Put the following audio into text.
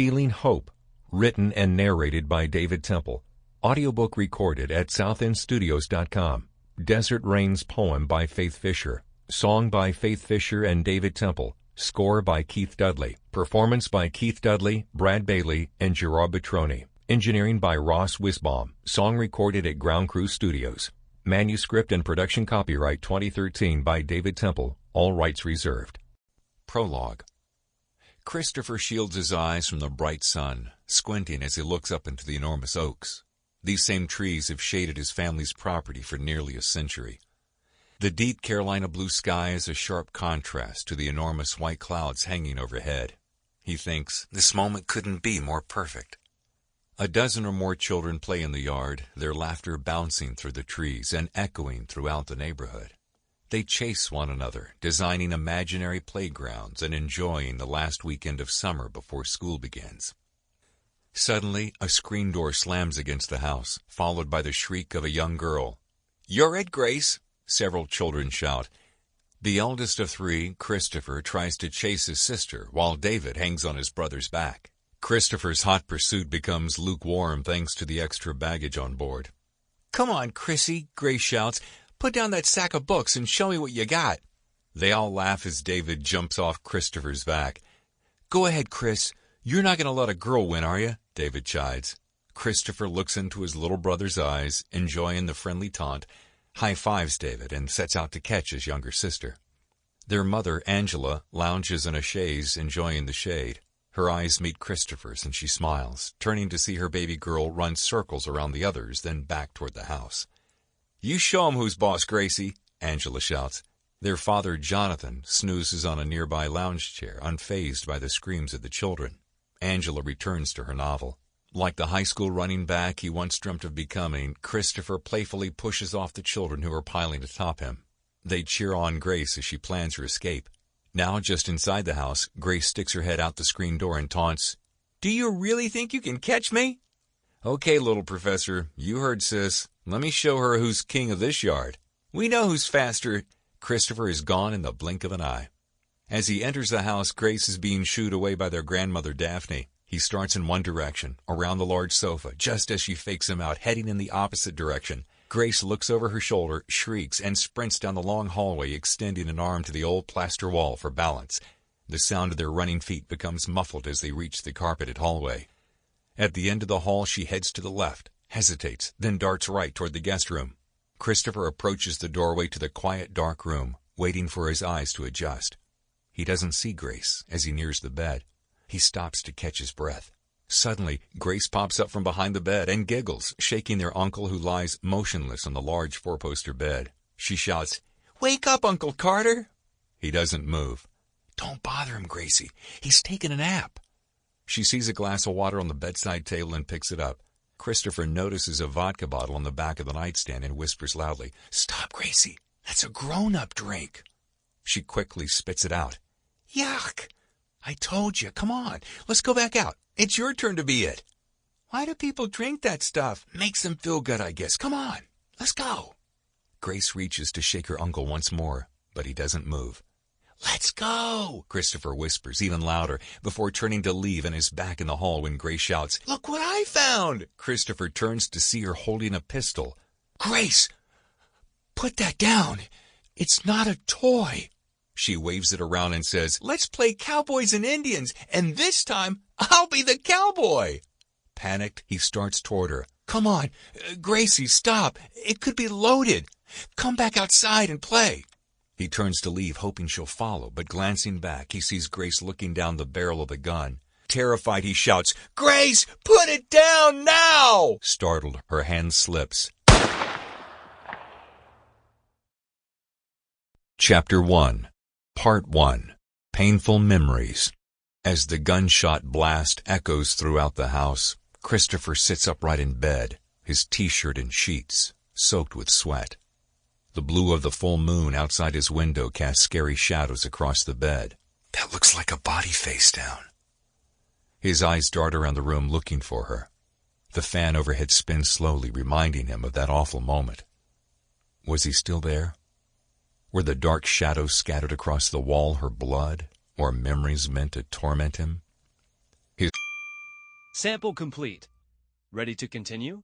Stealing Hope, written and narrated by David Temple. Audiobook recorded at southendstudios.com. Desert Rain's poem by Faith Fisher. Song by Faith Fisher and David Temple. Score by Keith Dudley. Performance by Keith Dudley, Brad Bailey, and Gerard Betroni. Engineering by Ross Wisbaum. Song recorded at Ground Crew Studios. Manuscript and production copyright 2013 by David Temple. All rights reserved. Prologue. Christopher shields his eyes from the bright sun, squinting as he looks up into the enormous oaks. These same trees have shaded his family's property for nearly a century. The deep Carolina blue sky is a sharp contrast to the enormous white clouds hanging overhead. He thinks, this moment couldn't be more perfect. A dozen or more children play in the yard, their laughter bouncing through the trees and echoing throughout the neighborhood. They chase one another, designing imaginary playgrounds and enjoying the last weekend of summer before school begins. Suddenly, a screen door slams against the house, followed by the shriek of a young girl. "You're it, Grace!" several children shout. The eldest of three, Christopher, tries to chase his sister, while David hangs on his brother's back. Christopher's hot pursuit becomes lukewarm thanks to the extra baggage on board. "Come on, Chrissy," Grace shouts. "Put down that sack of books and show me what you got." They all laugh as David jumps off Christopher's back. "Go ahead, Chris. You're not going to let a girl win, are you?" David chides. Christopher looks into his little brother's eyes, enjoying the friendly taunt, high-fives David, and sets out to catch his younger sister. Their mother, Angela, lounges in a chaise, enjoying the shade. Her eyes meet Christopher's, and she smiles, turning to see her baby girl run circles around the others, then back toward the house. "You show 'em who's boss, Gracie," Angela shouts. Their father, Jonathan, snoozes on a nearby lounge chair, unfazed by the screams of the children. Angela returns to her novel. Like the high school running back he once dreamt of becoming, Christopher playfully pushes off the children who are piling atop him. They cheer on Grace as she plans her escape. Now, just inside the house, Grace sticks her head out the screen door and taunts, "Do you really think you can catch me?" "Okay, little professor, you heard sis. Let me show her who's king of this yard. We know who's faster." Christopher is gone in the blink of an eye. As he enters the house, Grace is being shooed away by their grandmother, Daphne. He starts in one direction, around the large sofa, just as she fakes him out, heading in the opposite direction. Grace looks over her shoulder, shrieks, and sprints down the long hallway, extending an arm to the old plaster wall for balance. The sound of their running feet becomes muffled as they reach the carpeted hallway. At the end of the hall, she heads to the left, hesitates, then darts right toward the guest room. Christopher approaches the doorway to the quiet, dark room, waiting for his eyes to adjust. He doesn't see Grace as he nears the bed. He stops to catch his breath. Suddenly, Grace pops up from behind the bed and giggles, shaking their uncle who lies motionless on the large four-poster bed. She shouts, "Wake up, Uncle Carter!" He doesn't move. "Don't bother him, Gracie. He's taking a nap." She sees a glass of water on the bedside table and picks it up. Christopher notices a vodka bottle on the back of the nightstand and whispers loudly, "Stop, Gracie. That's a grown-up drink." She quickly spits it out. "Yuck! I told you. Come on. Let's go back out. It's your turn to be it." "Why do people drink that stuff?" "Makes them feel good, I guess. Come on. Let's go." Grace reaches to shake her uncle once more, but he doesn't move. "Let's go," Christopher whispers even louder, before turning to leave and is back in the hall when Grace shouts, "Look what I found!" Christopher turns to see her holding a pistol. "Grace, put that down. It's not a toy." She waves it around and says, "Let's play cowboys and Indians, and this time I'll be the cowboy." Panicked, he starts toward her. "Come on, Gracie, stop. It could be loaded. Come back outside and play." He turns to leave, hoping she'll follow, but glancing back, he sees Grace looking down the barrel of the gun. Terrified, he shouts, "Grace, put it down now!" Startled, her hand slips. Chapter 1. Part 1. Painful Memories. As the gunshot blast echoes throughout the house, Christopher sits upright in bed, his t-shirt in sheets, soaked with sweat. The blue of the full moon outside his window casts scary shadows across the bed. That looks like a body face down. His eyes dart around the room looking for her. The fan overhead spins slowly, reminding him of that awful moment. Was he still there? Were the dark shadows scattered across the wall her blood, or memories meant to torment him? His Sample complete. Ready to continue?